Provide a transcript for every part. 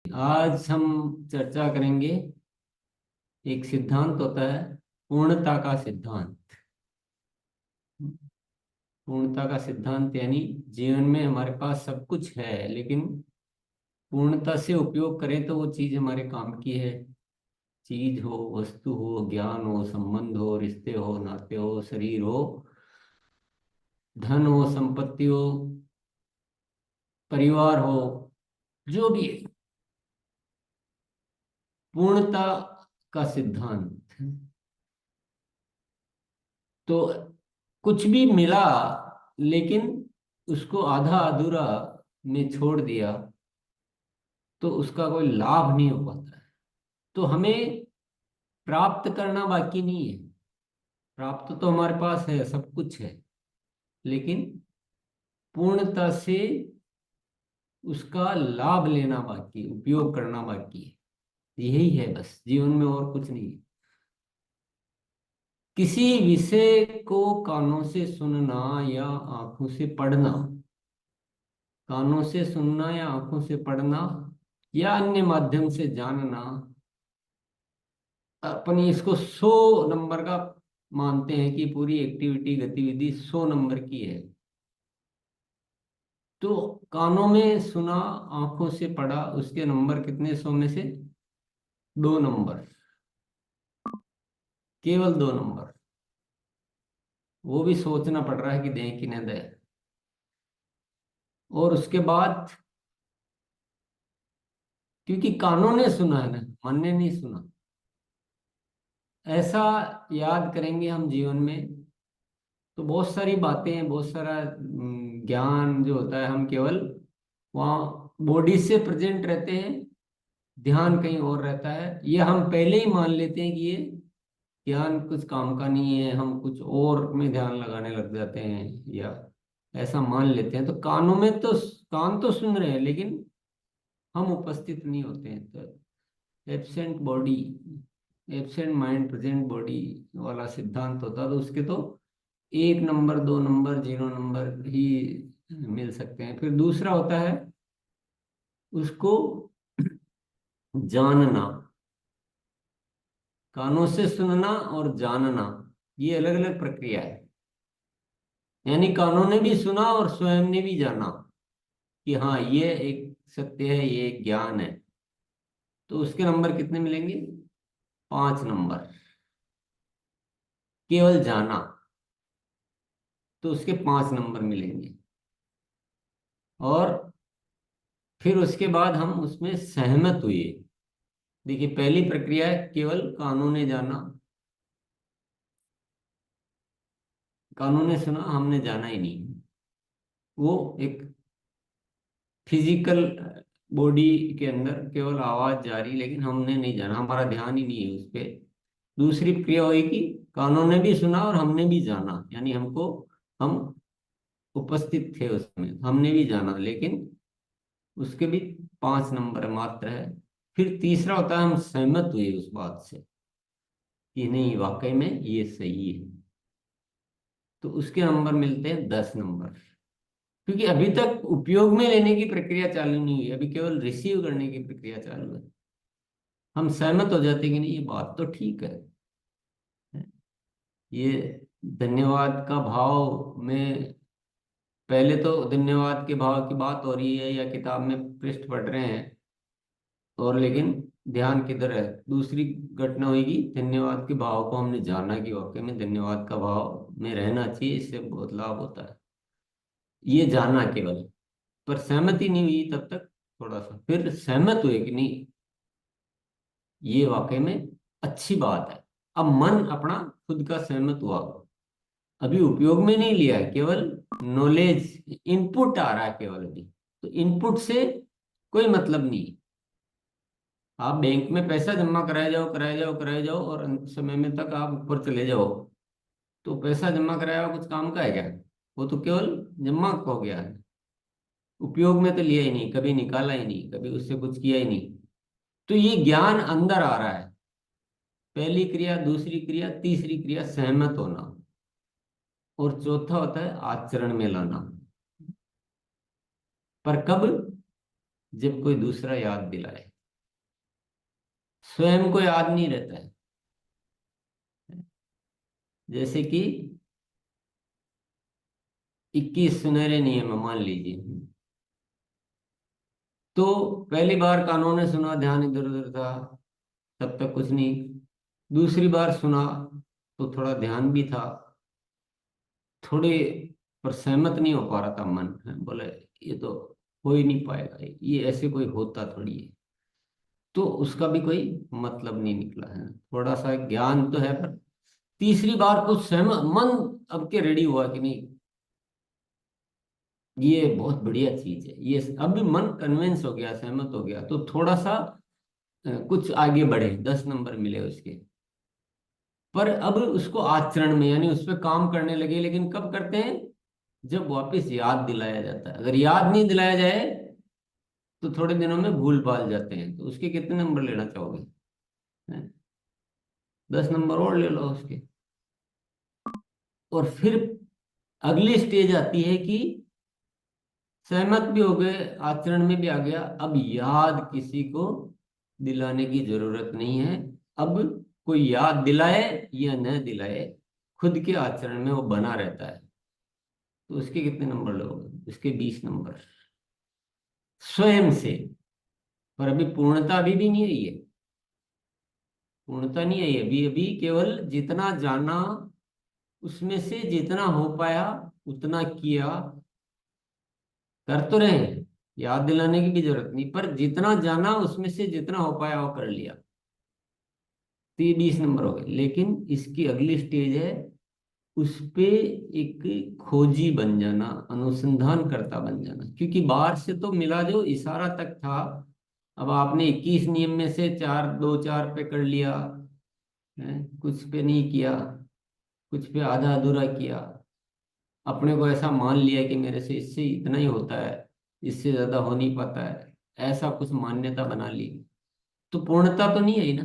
आज हम चर्चा करेंगे। एक सिद्धांत होता है, पूर्णता का सिद्धांत। पूर्णता का सिद्धांत यानी जीवन में हमारे पास सब कुछ है, लेकिन पूर्णता से उपयोग करें तो वो चीज हमारे काम की है। चीज हो, वस्तु हो, ज्ञान हो, संबंध हो, रिश्ते हो, नाते हो, शरीर हो, धन हो, संपत्ति हो, परिवार हो, जो भी है। पूर्णता का सिद्धांत। तो कुछ भी मिला लेकिन उसको आधा अधूरा में छोड़ दिया तो उसका कोई लाभ नहीं हो पाता है। तो हमें प्राप्त करना बाकी नहीं है। प्राप्त तो हमारे पास है, सब कुछ है, लेकिन पूर्णता से उसका लाभ लेना बाकी, उपयोग करना बाकी है। यही है बस जीवन में, और कुछ नहीं है। किसी विषय को कानों से सुनना या आंखों से पढ़ना, कानों से सुनना या आंखों से पढ़ना या अन्य माध्यम से जानना, अपनी इसको 100 नंबर का मानते हैं कि पूरी एक्टिविटी, गतिविधि 100 नंबर की है। तो कानों में सुना, आंखों से पढ़ा, उसके नंबर कितने 100 में से? 2 नंबर। केवल 2 नंबर। वो भी सोचना पड़ रहा है कि दें कि न दें। और उसके बाद, क्योंकि कानों ने सुना है ना, मन ने नहीं सुना। ऐसा याद करेंगे हम जीवन में तो बहुत सारी बातें, बहुत सारा ज्ञान जो होता है, हम केवल वहाँ बॉडी से प्रेजेंट रहते हैं, ध्यान कहीं और रहता है। ये हम पहले ही मान लेते हैं कि ये ज्ञान कुछ काम का नहीं है, हम कुछ और में ध्यान लगाने लग जाते हैं, या ऐसा मान लेते हैं। तो कानों में तो, कान तो सुन रहे हैं लेकिन हम उपस्थित नहीं होते हैं। तो absent body, absent mind present body वाला सिद्धांत होता है। तो उसके तो 1 नंबर, 2 नंबर, 0 नंबर ही मिल सकते हैं। फिर दूसरा होता है उसको जानना। कानों से सुनना और जानना, ये अलग अलग प्रक्रिया है। यानी कानों ने भी सुना और स्वयं ने भी जाना कि हाँ, ये एक सत्य है, ये एक ज्ञान है। तो उसके नंबर कितने मिलेंगे? 5 नंबर। केवल जाना, तो उसके 5 नंबर मिलेंगे। और फिर उसके बाद हम उसमें सहमत हुए। देखिए, पहली प्रक्रिया है केवल कानों ने जाना, कानों ने सुना, हमने जाना ही नहीं। वो एक फिजिकल बॉडी के अंदर केवल आवाज जा रही, लेकिन हमने नहीं जाना, हमारा ध्यान ही नहीं है उस पे। दूसरी क्रिया हुई कि कानों ने भी सुना और हमने भी जाना, यानी हमको, हम उपस्थित थे उसमें, हमने भी जाना, लेकिन उसके भी 5 नंबर मात्र है। फिर तीसरा होता है हम सहमत हुए उस बात से कि नहीं, वाकई में ये सही है। तो उसके नंबर मिलते हैं 10 नंबर। क्योंकि अभी तक उपयोग में लेने की प्रक्रिया चालू नहीं हुई, अभी केवल रिसीव करने की प्रक्रिया चालू है। हम सहमत हो जाते हैं कि नहीं, ये बात तो ठीक है। ये धन्यवाद का भाव में, पहले तो धन्यवाद के भाव की बात हो रही है या किताब में पृष्ठ पढ़ रहे हैं, और लेकिन ध्यान किधर है? दूसरी घटना होगी, धन्यवाद के भाव को हमने जाना कि वाकई में धन्यवाद का भाव में रहना चाहिए, इससे बहुत लाभ होता है। ये जाना केवल, पर सहमति नहीं हुई तब तक। थोड़ा सा फिर सहमत हुए कि नहीं, ये वाकई में अच्छी बात है। अब मन अपना खुद का सहमत हुआ, अभी उपयोग में नहीं लिया है, केवल नॉलेज इनपुट आ रहा है केवल अभी। तो इनपुट से कोई मतलब नहीं। आप बैंक में पैसा जमा कराए जाओ, कराए जाओ, कराए जाओ, और अंत समय में तक आप ऊपर चले जाओ, तो पैसा जमा कराया हुआ कुछ काम का है क्या? वो तो केवल जमा हो गया है, उपयोग में तो लिया ही नहीं, कभी निकाला ही नहीं, कभी उससे कुछ किया ही नहीं। तो ये ज्ञान अंदर आ रहा है। पहली क्रिया, दूसरी क्रिया, तीसरी क्रिया सहमत होना, और चौथा होता है आचरण में लाना। पर कब? जब कोई दूसरा याद दिलाए। स्वयं को याद नहीं रहता है। जैसे कि 21 सुनहरे नियम है, मान लीजिए। तो पहली बार कानों ने सुना, ध्यान इधर उधर था, तब तक कुछ नहीं। दूसरी बार सुना तो थोड़ा ध्यान भी था, थोड़े, पर सहमत नहीं हो पा रहा था मन। बोले ये तो हो ही नहीं पाएगा, ये ऐसे कोई होता थोड़ी है। तो उसका भी कोई मतलब नहीं निकला है, थोड़ा सा ज्ञान तो है, पर तीसरी बार कुछ सहमत मन अब के रेडी हुआ कि नहीं, ये बहुत बढ़िया चीज है, ये अभी मन कन्विंस हो गया, सहमत हो गया, तो थोड़ा सा कुछ आगे बढ़े, 10 नंबर मिले उसके। पर अब उसको आचरण में, यानी उस पर काम करने लगे, लेकिन कब करते हैं, जब वापस याद दिलाया जाता है। अगर याद नहीं दिलाया जाए तो थोड़े दिनों में भूल भाल जाते हैं। तो उसके कितने नंबर लेना चाहोगे? हैं? 10 नंबर और ले लो उसके। और फिर अगली स्टेज आती है कि सहमत भी हो गए, आचरण में भी आ गया, अब याद किसी को दिलाने की जरूरत नहीं है। अब कोई याद दिलाए या न दिलाए, खुद के आचरण में वो बना रहता है। तो उसके कितने नंबर लोगे? उसके 20 नंबर, स्वयं से। पर अभी पूर्णता अभी भी नहीं आई है, पूर्णता नहीं आई। अभी अभी केवल जितना जाना, उसमें से जितना हो पाया उतना किया। कर तो रहे हैं, याद दिलाने की भी जरूरत नहीं, पर जितना जाना उसमें से जितना हो पाया वो कर लिया। तो ये 20 नंबर हो गए। लेकिन इसकी अगली स्टेज है, उस पे एक खोजी बन जाना, अनुसंधान करता बन जाना। क्योंकि बाहर से तो मिला जो इशारा तक था, अब आपने 21 नियम में से चार, दो चार पे कर लिया है, कुछ पे नहीं किया, कुछ पे आधा अधूरा किया, अपने को ऐसा मान लिया कि मेरे से इससे इतना ही होता है, इससे ज्यादा हो नहीं पाता है, ऐसा कुछ मान्यता बना ली। तो पूर्णता तो नहीं आई ना।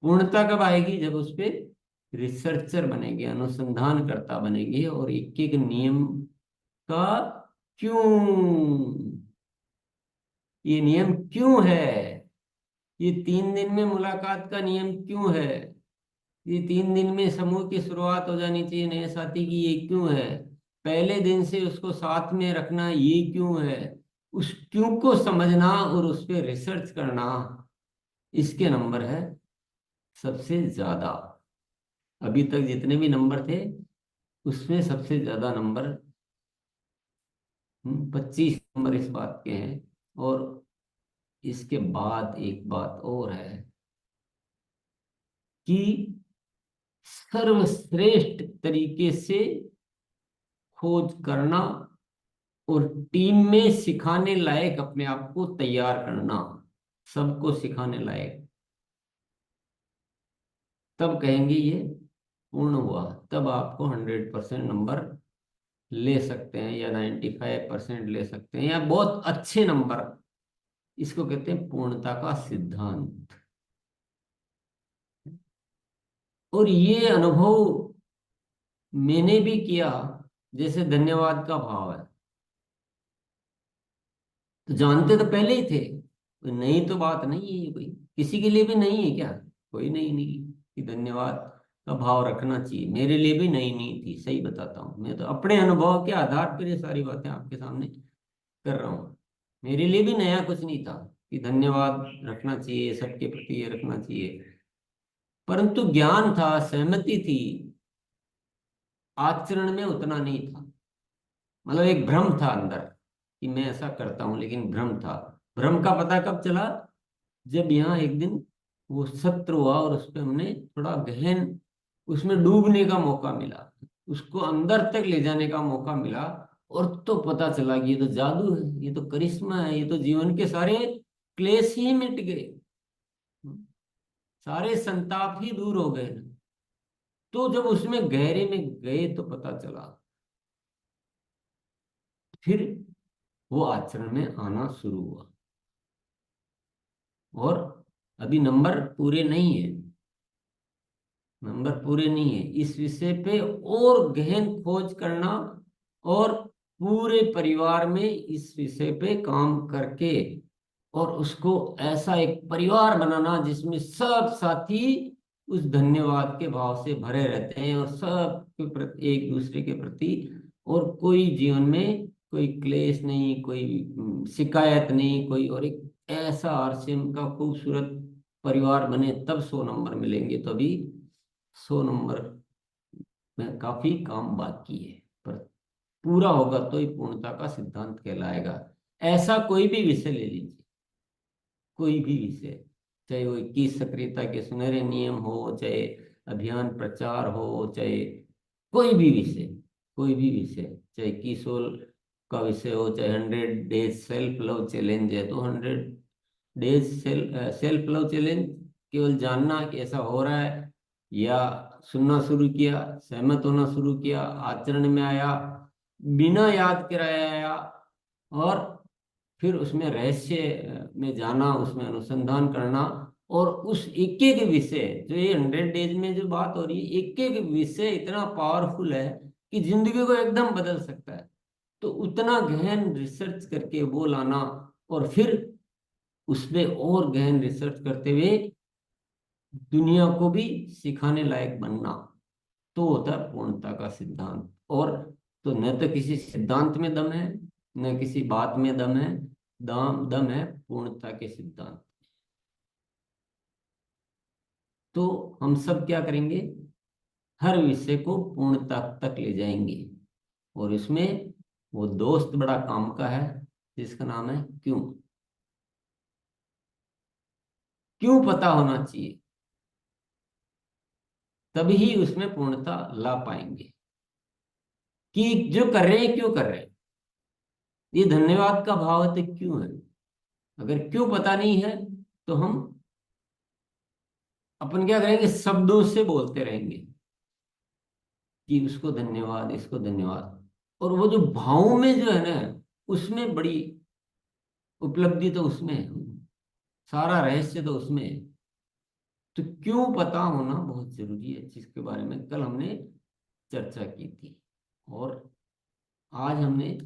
पूर्णता कब आएगी? जब उस पे रिसर्चर बनेंगे, अनुसंधानकर्ता बनेंगे, और एक एक नियम का क्यों, ये नियम क्यों है, ये 3 दिन में मुलाकात का नियम क्यों है, ये 3 दिन में समूह की शुरुआत हो जानी चाहिए नए साथी की, ये क्यों है, पहले दिन से उसको साथ में रखना, ये क्यों है। उस क्यों को समझना और उस पर रिसर्च करना, इसके नंबर है सबसे ज्यादा। अभी तक जितने भी नंबर थे उसमें सबसे ज्यादा नंबर 25 नंबर इस बात के हैं। और इसके बाद एक बात और है कि सर्वश्रेष्ठ तरीके से खोज करना और टीम में सिखाने लायक अपने आप को तैयार करना, सबको सिखाने लायक, तब कहेंगे ये पूर्ण हुआ। तब आपको 100% नंबर ले सकते हैं, या 95% ले सकते हैं, या बहुत अच्छे नंबर। इसको कहते हैं पूर्णता का सिद्धांत। और ये अनुभव मैंने भी किया। जैसे धन्यवाद का भाव है, तो जानते तो पहले ही थे, तो नई तो बात नहीं है ये, कोई किसी के लिए भी नहीं है क्या? कोई नहीं, नहीं कि धन्यवाद का भाव रखना चाहिए, मेरे लिए भी नई नहीं थी, सही बताता हूँ। मैं तो अपने अनुभव के आधार पर ये सारी बातें आपके सामने कर रहा हूँ। मेरे लिए भी नया कुछ नहीं था कि धन्यवाद रखना चाहिए, सबके प्रति ये रखना चाहिए। परंतु ज्ञान था, सहमति थी, आचरण में उतना नहीं था। मतलब एक भ्रम था अंदर कि मैं ऐसा करता हूं, लेकिन भ्रम था। भ्रम का पता कब चला? जब यहाँ एक दिन वो सत्र हुआ और उस पर हमने थोड़ा गहन उसमें डूबने का मौका मिला, उसको अंदर तक ले जाने का मौका मिला। और तो पता चला कि ये तो जादू है, ये तो करिश्मा है, ये तो जीवन के सारे क्लेश ही मिट गए, सारे संताप ही दूर हो गए। तो जब उसमें गहरे में गए तो पता चला, फिर वो आचरण में आना शुरू हुआ। और अभी नंबर पूरे नहीं है, नंबर पूरे नहीं है इस विषय पे, और गहन खोज करना, और पूरे परिवार में इस विषय पे काम करके और उसको ऐसा एक परिवार बनाना जिसमें सब साथी उस धन्यवाद के भाव से भरे रहते हैं, और सब के प्रति, एक दूसरे के प्रति, और कोई जीवन में कोई क्लेश नहीं, कोई शिकायत नहीं, कोई, और एक ऐसा आरसीएम का खूबसूरत परिवार बने, तब 100 नंबर मिलेंगे। तो अभी 100 नंबर में काफी काम बाकी है, पर पूरा होगा तो ही पूर्णता का सिद्धांत कहलाएगा। ऐसा कोई भी विषय ले लीजिए, कोई भी विषय, चाहे वो 21 सक्रियता के सुनहरे नियम हो, चाहे अभियान प्रचार हो, चाहे कोई भी विषय, कोई भी विषय, चाहे किशोर का विषय हो, चाहे 100 डेज सेल्फ लव चैलेंज है, तो 100 डेज सेल्फ लव चैलेंज केवल जानना कि ऐसा हो रहा है, या सुनना शुरू किया, सहमत होना शुरू किया, आचरण में आया, बिना याद कराया आया, और फिर उसमें रहस्य में जाना, उसमें अनुसंधान करना, और उस एक एक विषय, जो ये 100 डेज में जो बात हो रही है, एक एक विषय इतना पावरफुल है कि जिंदगी को एकदम बदल सकता है। तो उतना गहन रिसर्च करके वो लाना, और फिर उसमें और गहन रिसर्च करते हुए दुनिया को भी सिखाने लायक बनना, तो होता है पूर्णता का सिद्धांत। और तो न तो किसी सिद्धांत में दम है, न किसी बात में दम है, दम दम है पूर्णता के सिद्धांत। तो हम सब क्या करेंगे, हर विषय को पूर्णता तक ले जाएंगे, और इसमें वो दोस्त बड़ा काम का है जिसका नाम है क्यों। क्यों पता होना चाहिए, तभी उसमें पूर्णता ला पाएंगे, कि जो कर रहे हैं क्यों कर रहे हैं। ये धन्यवाद का भाव है तो क्यों है। अगर क्यों पता नहीं है, तो हम अपन क्या करेंगे, शब्दों से बोलते रहेंगे कि उसको धन्यवाद, इसको धन्यवाद, और वो जो भाव में जो है ना, उसमें बड़ी उपलब्धि तो उसमें है, सारा रहस्य तो उसमें है। तो क्यों पता होना बहुत जरूरी है, जिसके बारे में कल हमने चर्चा की थी, और आज हमने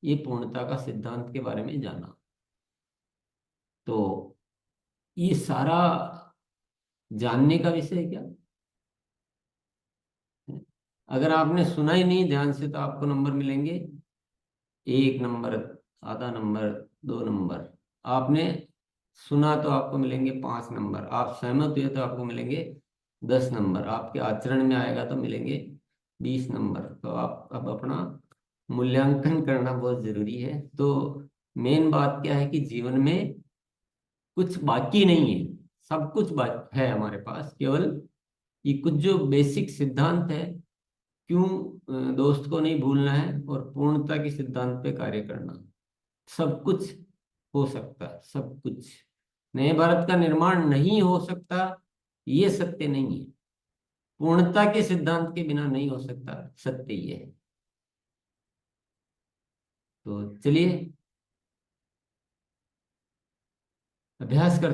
ये पूर्णता का सिद्धांत के बारे में जाना। तो ये सारा जानने का विषय है क्या। अगर आपने सुना ही नहीं ध्यान से, तो आपको नंबर मिलेंगे 1 नंबर, आधा नंबर, 2 नंबर। आपने सुना तो आपको मिलेंगे 5 नंबर, आप सहमत हुए तो आपको मिलेंगे 10 नंबर, आपके आचरण में आएगा तो मिलेंगे 20 नंबर। तो आप अब अपना मूल्यांकन करना बहुत जरूरी है। तो मेन बात क्या है कि जीवन में कुछ बाकी नहीं है, सब कुछ है हमारे पास, केवल ये कुछ जो बेसिक सिद्धांत है, क्यों दोस्त को नहीं भूलना है, और पूर्णता के सिद्धांत पे कार्य करना, सब कुछ हो सकता है, सब कुछ। नए भारत का निर्माण नहीं हो सकता, ये सत्य नहीं है। पूर्णता के सिद्धांत के बिना नहीं हो सकता, सत्य ये है। तो चलिए अभ्यास करते